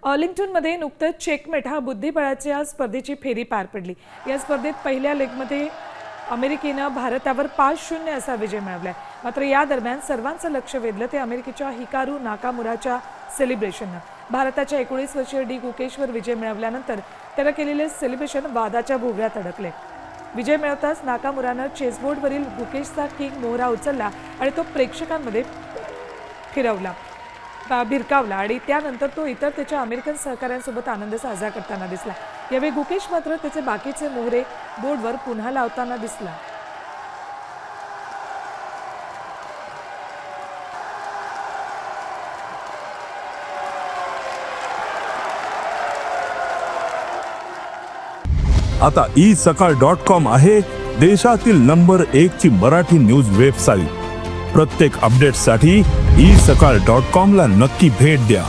ऑलिंग्टनमध्ये नुकतंच चेकमेट हा बुद्धिबळाच्या स्पर्धेची फेरी पार पडली। या स्पर्धेत पहिल्या लेगमध्ये अमेरिकेनं भारतावर 5-0 असा विजय मिळवलाय। मात्र या दरम्यान सर्वांचं लक्ष वेधलं ते अमेरिकेच्या हिकारू नाकामुराच्या सेलिब्रेशननं। भारताच्या 19 वर्षीय डी गुकेशवर विजय मिळवल्यानंतर त्यानं केलेले सेलिब्रेशन वादाच्या भोवऱ्यात अडकले। विजय मिळवताच नाकामुरानं चेसबोर्डवरील गुकेशचा किंग मोहरा उचलला आणि तो प्रेक्षकांमध्ये भिरकावला आणि त्यानंतर तो इतर त्याच्या अमेरिकन सहकाऱ्यांसोबत आनंद साजरा करताना दिसला। यावेळी गुकेश मात्र त्याचे बाकीचे मोहरे बोर्डवर पुन्हा लावताना दिसला। आता isakal.com आहे देशातील नंबर 1 ची मराठी न्यूज वेबसाईट। प्रत्येक अपडेटसाठी isakal.com ला नक्की भेट द्या।